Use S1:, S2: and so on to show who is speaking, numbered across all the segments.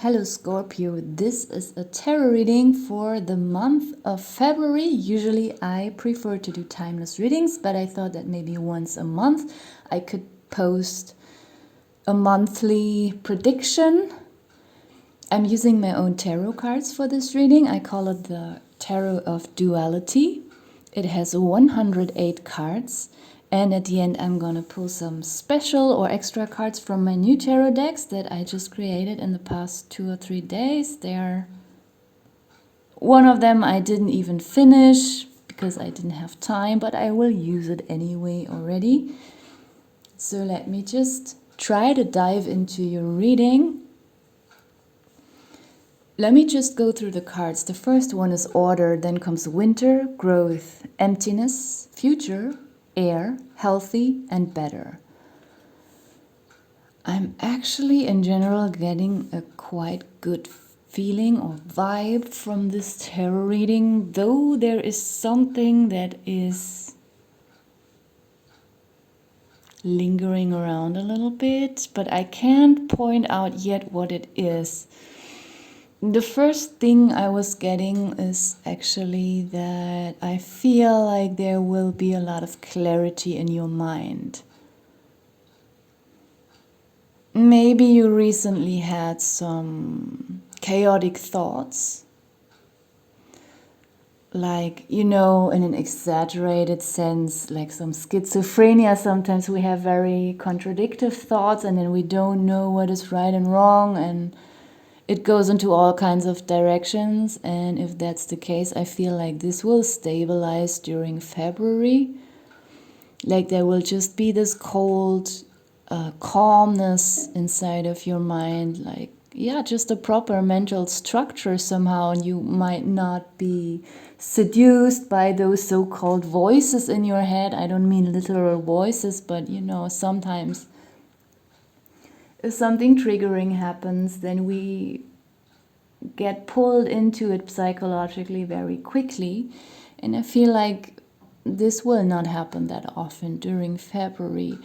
S1: Hello Scorpio, this is a tarot reading for the month of February. Usually I prefer to do timeless readings, but I thought that maybe once a month I could post a monthly prediction. I'm using my own tarot cards for this reading. I call it the Tarot of Duality. It has 108 cards. And at the end, I'm going to pull some special or extra cards from my new tarot decks that I just created in the past 2 or 3 days. One of them I didn't even finish because I didn't have time, but I will use it anyway already. So let me just try to dive into your reading. Let me just go through the cards. The first one is order, then comes winter, growth, emptiness, future, air, healthy, and better. I'm actually in general getting a quite good feeling or vibe from this tarot reading, though there is something that is lingering around a little bit, but I can't point out yet what it is. The first thing I was getting is actually that I feel like there will be a lot of clarity in your mind. Maybe you recently had some chaotic thoughts, like, in an exaggerated sense, like some schizophrenia. Sometimes we have very contradictory thoughts and then we don't know what is right and wrong, and it goes into all kinds of directions. And if that's the case, I feel like this will stabilize during February. Like there will just be this cold calmness inside of your mind, like, just a proper mental structure somehow, and you might not be seduced by those so-called voices in your head. I don't mean literal voices, but sometimes if something triggering happens, then we get pulled into it psychologically very quickly. And I feel like this will not happen that often during February.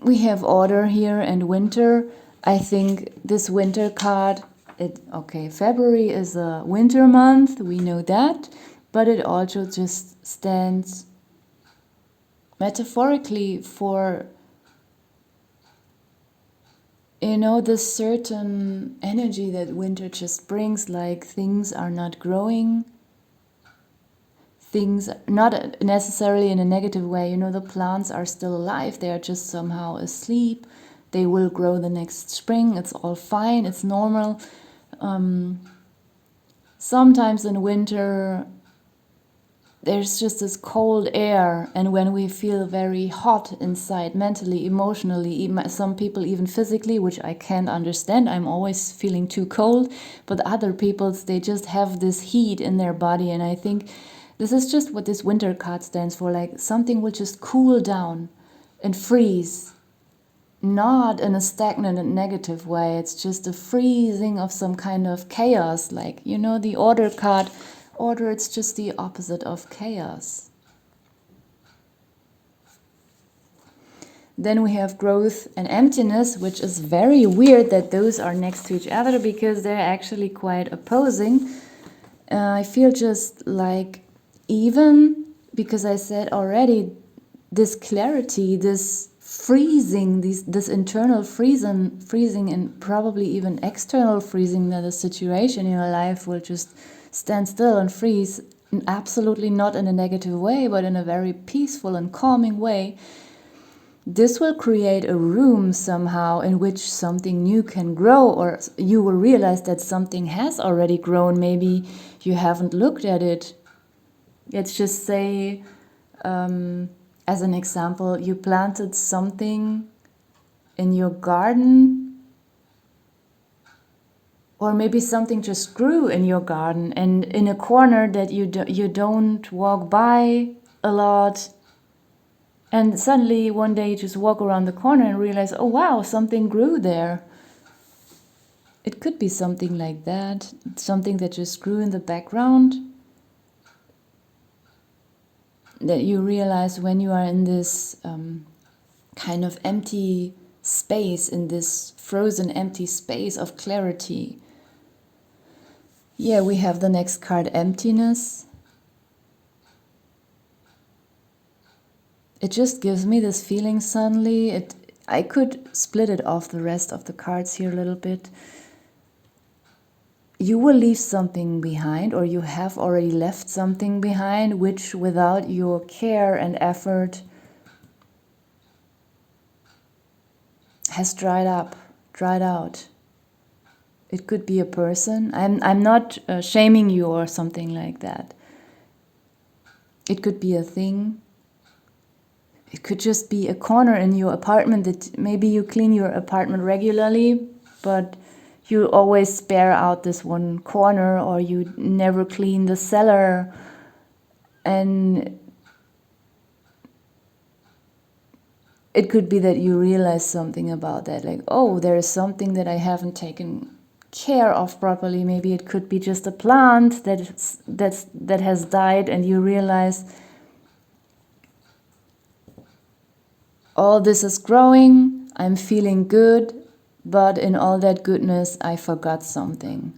S1: We have order here and winter. I think this winter card, February is a winter month, we know that, but it also just stands metaphorically for this certain energy that winter just brings, like things are not growing, things not necessarily in a negative way. The plants are still alive, they are just somehow asleep. They will grow the next spring, it's all fine, it's normal. Sometimes in winter there's just this cold air, and when we feel very hot inside, mentally, emotionally, even some people even physically, which I can't understand, I'm always feeling too cold, but other people, they just have this heat in their body. And I think this is just what this winter card stands for, like something will just cool down and freeze, not in a stagnant and negative way. It's just a freezing of some kind of chaos, like, the order card. Order, it's just the opposite of chaos. Then we have growth and emptiness, which is very weird that those are next to each other because they're actually quite opposing. I feel just like, even because I said already, this clarity, this freezing, this internal freezing and probably even external freezing, that the situation in your life will just stand still and freeze, absolutely not in a negative way, but in a very peaceful and calming way. This will create a room somehow in which something new can grow, or you will realize that something has already grown. Maybe you haven't looked at it. Let's just say, as an example, you planted something in your garden, or maybe something just grew in your garden and in a corner that you don't walk by a lot. And suddenly one day you just walk around the corner and realize, oh wow, something grew there. It could be something like that, something that just grew in the background, that you realize when you are in this kind of empty space, in this frozen empty space of clarity. Yeah, we have the next card, emptiness. It just gives me this feeling suddenly. I could split it off the rest of the cards here a little bit. You will leave something behind, or you have already left something behind, which without your care and effort has dried out. It could be a person. I'm not shaming you or something like that. It could be a thing. It could just be a corner in your apartment that maybe you clean your apartment regularly, but you always spare out this one corner, or you never clean the cellar. And it could be that you realize something about that, like, oh, there is something that I haven't taken care of properly. Maybe it could be just a plant that has died, and you realize all this is growing, I'm feeling good, but in all that goodness, I forgot something.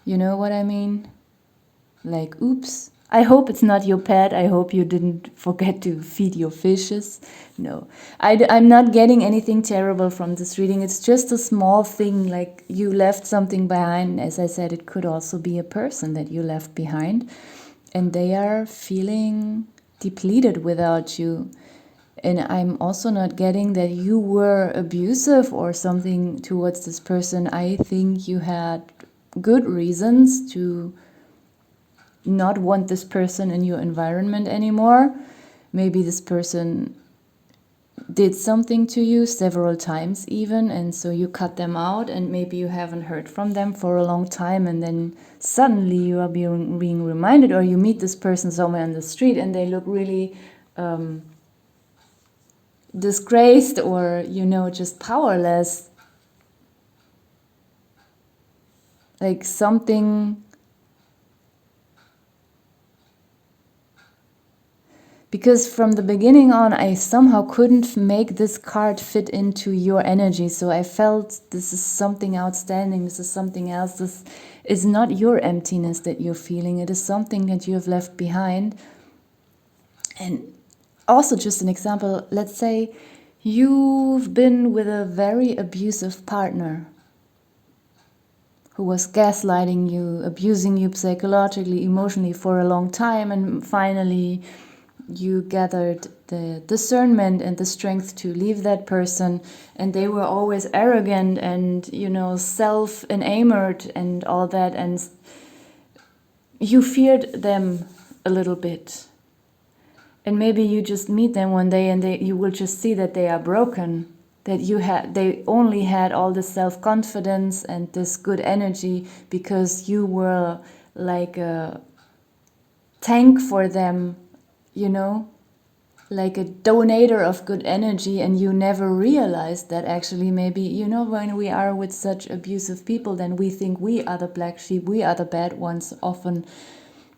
S1: You know what I mean? Like, oops. I hope it's not your pet. I hope you didn't forget to feed your fishes. No, I'm not getting anything terrible from this reading. It's just a small thing, like you left something behind. As I said, it could also be a person that you left behind, and they are feeling depleted without you. And I'm also not getting that you were abusive or something towards this person. I think you had good reasons to not want this person in your environment anymore. Maybe this person did something to you several times even, and so you cut them out, and maybe you haven't heard from them for a long time, and then suddenly you are being reminded, or you meet this person somewhere on the street and they look really disgraced, or just powerless, like something. Because from the beginning on, I somehow couldn't make this card fit into your energy, so I felt this is something outstanding, this is something else, this is not your emptiness that you're feeling, it is something that you have left behind. And also, just an example, let's say you've been with a very abusive partner who was gaslighting you, abusing you psychologically, emotionally for a long time, and finally you gathered the discernment and the strength to leave that person, and they were always arrogant and self-enamored and all that, and you feared them a little bit. And maybe you just meet them one day and you will just see that they are broken, that they only had all this self-confidence and this good energy because you were like a tank for them, like a donator of good energy, and you never realized that actually maybe, when we are with such abusive people, then we think we are the black sheep, we are the bad ones. Often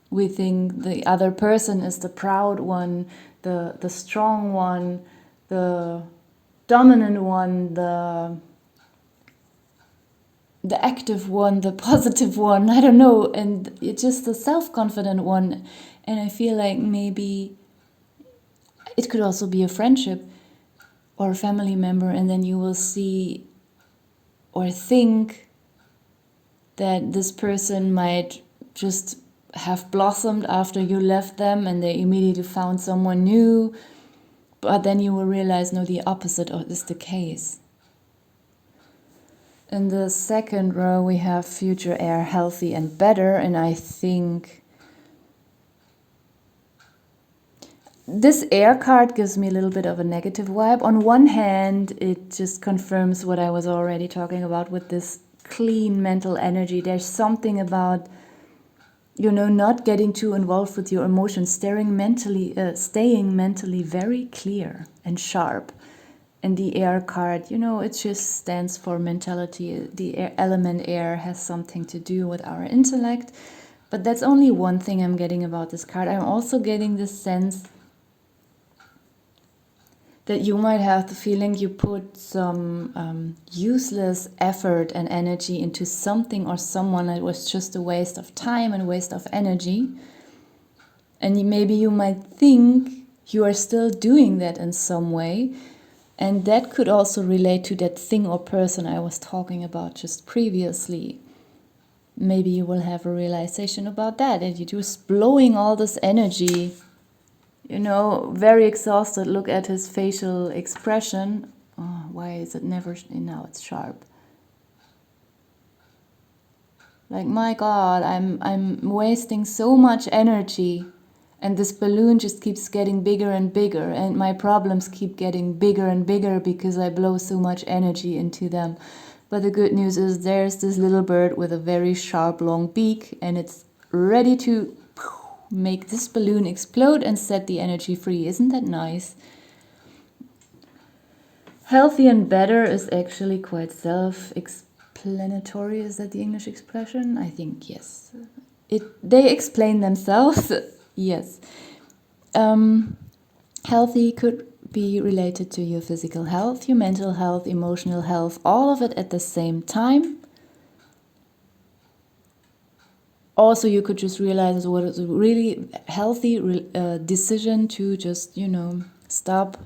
S1: we think the other person is the proud one, the strong one, the dominant one, the active one, the positive one, I don't know, and it's just the self-confident one. And I feel like maybe it could also be a friendship or a family member, and then you will see or think that this person might just have blossomed after you left them and they immediately found someone new, but then you will realize, no, the opposite is the case. In the second row we have future heir, healthy and better, and I think this air card gives me a little bit of a negative vibe. On one hand, it just confirms what I was already talking about with this clean mental energy. There's something about, not getting too involved with your emotions, staying mentally very clear and sharp. And the air card, it just stands for mentality. The element air has something to do with our intellect. But that's only one thing I'm getting about this card. I'm also getting this sense that you might have the feeling you put some useless effort and energy into something or someone that was just a waste of time and waste of energy. And maybe you might think you are still doing that in some way. And that could also relate to that thing or person I was talking about just previously. Maybe you will have a realization about that, and you're just blowing all this energy, very exhausted. Look at his facial expression. Oh, why is it never, now it's sharp. Like, my God, I'm wasting so much energy, and this balloon just keeps getting bigger and bigger, and my problems keep getting bigger and bigger because I blow so much energy into them. But the good news is there's this little bird with a very sharp, long beak, and it's ready to make this balloon explode and set the energy free. Isn't that nice? Healthy and better is actually quite self-explanatory. Is that the English expression? I think yes. They explain themselves. Yes. Healthy could be related to your physical health, your mental health, emotional health, all of it at the same time. Also, you could just realize what is a really healthy decision to just, stop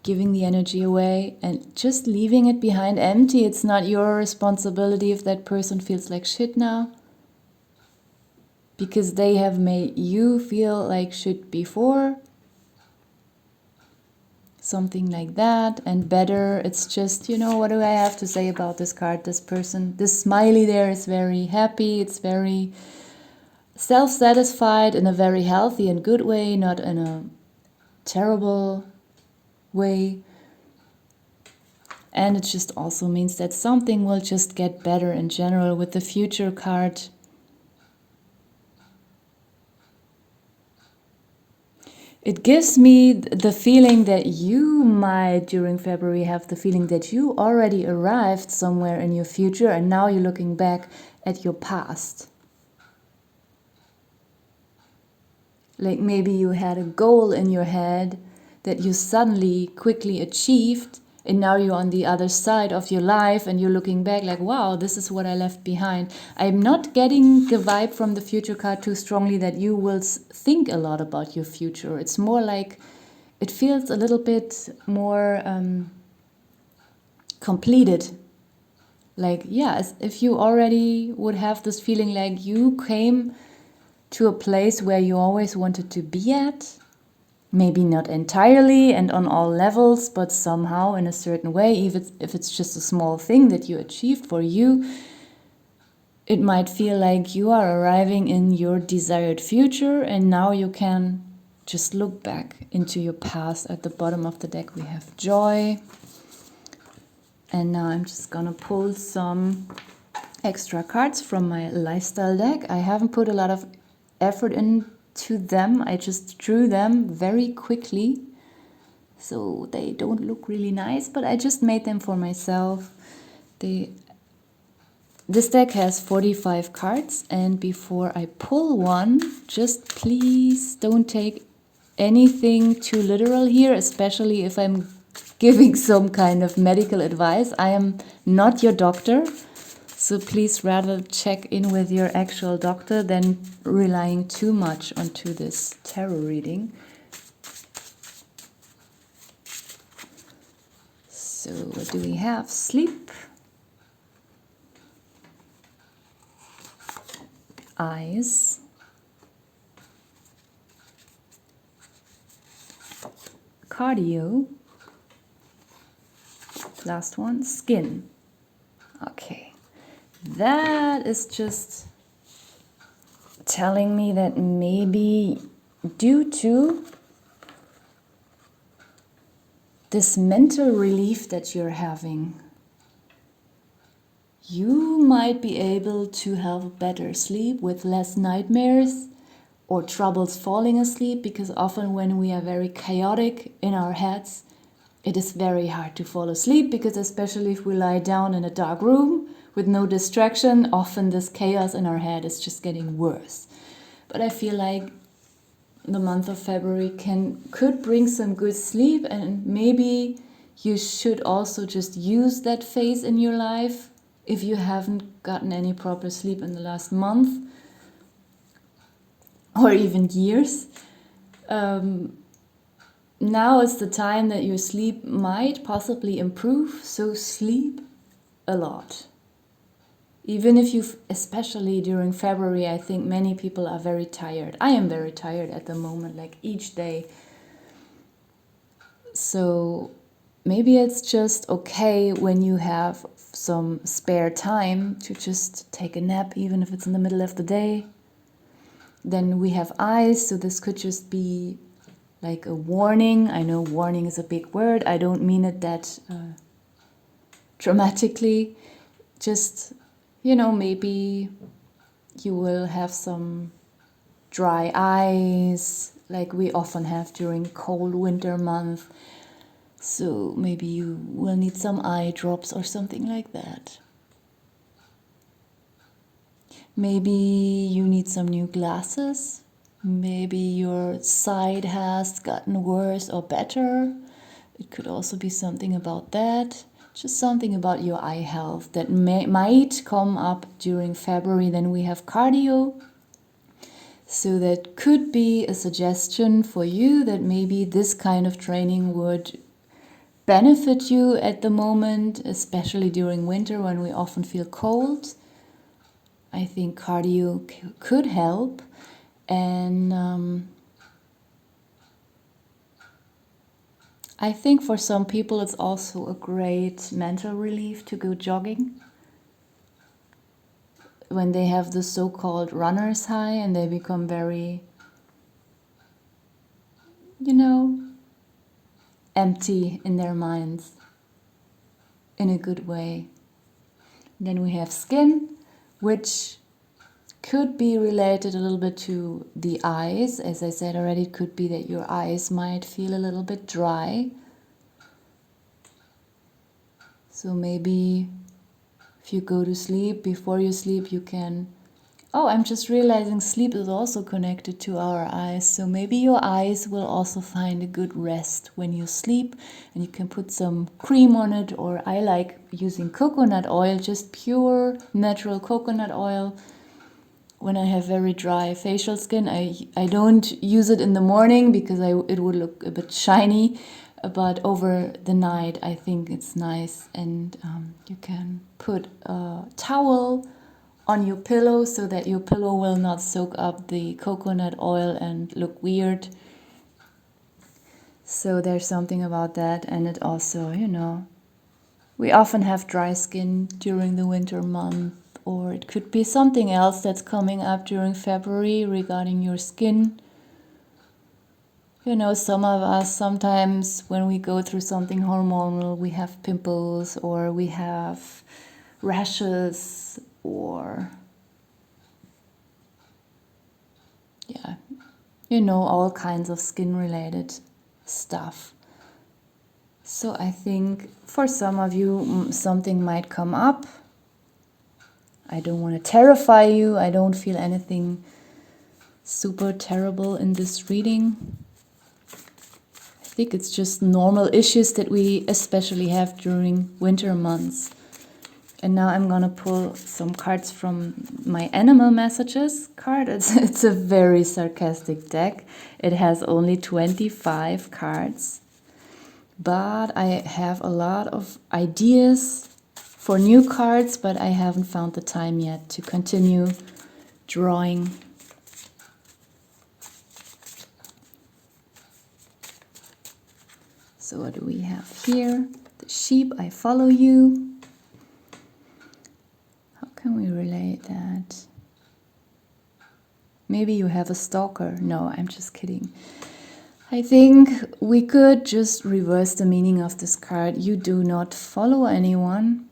S1: giving the energy away and just leaving it behind empty. It's not your responsibility if that person feels like shit now, because they have made you feel like shit before. Something like that. And better, it's just, what do I have to say about this card? This person, this smiley there is very happy. It's very self-satisfied in a very healthy and good way, not in a terrible way. And it just also means that something will just get better in general. With the future card, it gives me the feeling that you might, during February, have the feeling that you already arrived somewhere in your future, and now you're looking back at your past. Like, maybe you had a goal in your head that you suddenly quickly achieved, and now you're on the other side of your life and you're looking back like, wow, this is what I left behind. I'm not getting the vibe from the future card too strongly that you will think a lot about your future. It's more like, it feels a little bit more completed. Like, yes, if you already would have this feeling like you came to a place where you always wanted to be at, maybe not entirely and on all levels, but somehow in a certain way, even if it's just a small thing that you achieved for you, it might feel like you are arriving in your desired future, and now you can just look back into your past. At the bottom of the deck we have joy. And now I'm just gonna pull some extra cards from my lifestyle deck. I haven't put a lot of effort into them. I just drew them very quickly, so they don't look really nice, but I just made them for myself. This deck has 45 cards, and before I pull one, just please don't take anything too literal here, especially if I'm giving some kind of medical advice. I am not your doctor, so please rather check in with your actual doctor than relying too much onto this tarot reading. So what do we have? Sleep, eyes, cardio, last one, skin. Okay, that is just telling me that maybe due to this mental relief that you're having, you might be able to have better sleep with less nightmares or troubles falling asleep, because often when we are very chaotic in our heads, it is very hard to fall asleep, because especially if we lie down in a dark room with no distraction, often this chaos in our head is just getting worse. But I feel like the month of February could bring some good sleep, and maybe you should also just use that phase in your life if you haven't gotten any proper sleep in the last month or even years. Now is the time that your sleep might possibly improve, so sleep a lot. Even if especially during February, I think many people are very tired. I am very tired at the moment, like each day. So maybe it's just okay when you have some spare time to just take a nap, even if it's in the middle of the day. Then we have eyes, so this could just be like a warning. I know warning is a big word. I don't mean it that dramatically. Just, maybe you will have some dry eyes, like we often have during cold winter month. So maybe you will need some eye drops or something like that. Maybe you need some new glasses. Maybe your sight has gotten worse or better. It could also be something about that. Just something about your eye health that might come up during February. Then we have cardio. So that could be a suggestion for you that maybe this kind of training would benefit you at the moment, especially during winter when we often feel cold. I think cardio could help. And I think for some people it's also a great mental relief to go jogging. When they have the so-called runner's high and they become very, empty in their minds in a good way. Then we have skin, which could be related a little bit to the eyes. As I said already, it could be that your eyes might feel a little bit dry. So maybe if you go to sleep, before you sleep, you can... Oh, I'm just realizing sleep is also connected to our eyes. So maybe your eyes will also find a good rest when you sleep. And you can put some cream on it. Or I like using coconut oil, just pure natural coconut oil. When I have very dry facial skin, I don't use it in the morning because it would look a bit shiny. But over the night, I think it's nice. And you can put a towel on your pillow so that your pillow will not soak up the coconut oil and look weird. So there's something about that. And it also, we often have dry skin during the winter month, or it could be something else that's coming up during February regarding your skin. Some of us, sometimes when we go through something hormonal, we have pimples or we have rashes or all kinds of skin related stuff. So I think for some of you something might come up. I don't want to terrify you. I don't feel anything super terrible in this reading. I think it's just normal issues that we especially have during winter months. And now I'm going to pull some cards from my Animal Messages card. It's a very sarcastic deck. It has only 25 cards. But I have a lot of ideas for new cards, but I haven't found the time yet to continue drawing. So what do we have here? The sheep, I follow you. Can we relate that? Maybe you have a stalker. No, I'm just kidding. I think we could just reverse the meaning of this card. You do not follow anyone.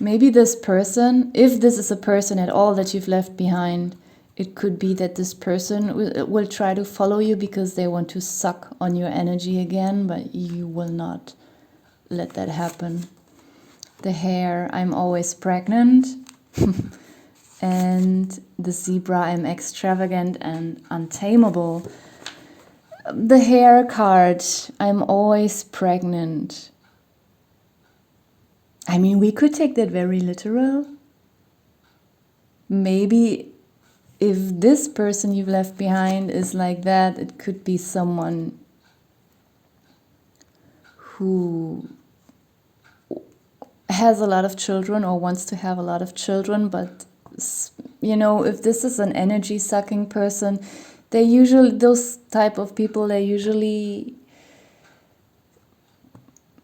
S1: Maybe this person, if this is a person at all that you've left behind, it could be that this person will try to follow you because they want to suck on your energy again, but you will not let that happen. The hair, I'm always pregnant. And the zebra, I'm extravagant and untamable. The hare card, I'm always pregnant. I mean, we could take that very literal. Maybe if this person you've left behind is like that, it could be someone who has a lot of children or wants to have a lot of children, but you know, if this is an energy sucking person, those type of people, they usually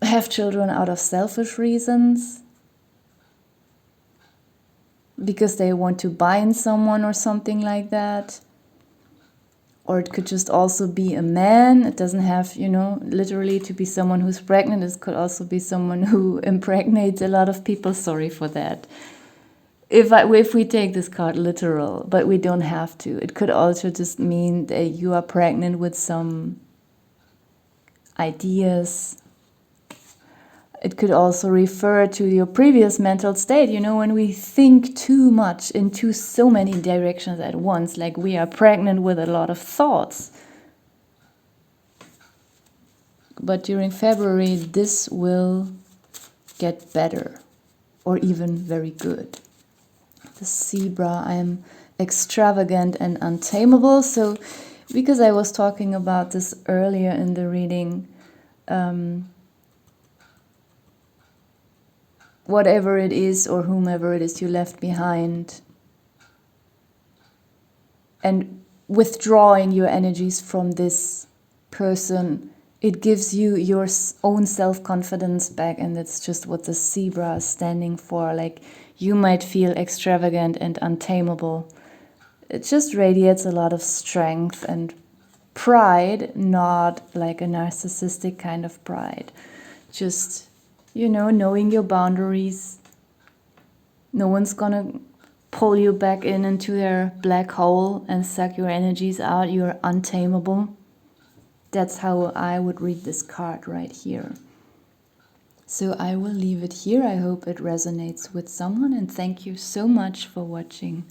S1: have children out of selfish reasons, because they want to bind someone or something like that. Or it could just also be a man. It doesn't have, you know, literally to be someone who's pregnant. It could also be someone who impregnates a lot of people. Sorry for that. If we take this card literal, but we don't have to. It could also just mean that you are pregnant with some ideas. It could also refer to your previous mental state. You know, when we think too much into so many directions at once, like we are pregnant with a lot of thoughts. But during February, this will get better, or even very good. The zebra, I'm extravagant and untamable. So, because I was talking about this earlier in the reading, whatever it is or whomever it is you left behind, and withdrawing your energies from this person, it gives you your own self-confidence back. And that's just what the zebra is standing for. Like, you might feel extravagant and untamable. It just radiates a lot of strength and pride, not like a narcissistic kind of pride. Just, you know, knowing your boundaries. No one's gonna pull you back into their black hole and suck your energies out. You're untamable. That's how I would read this card right here. So I will leave it here. I hope it resonates with someone, and thank you so much for watching.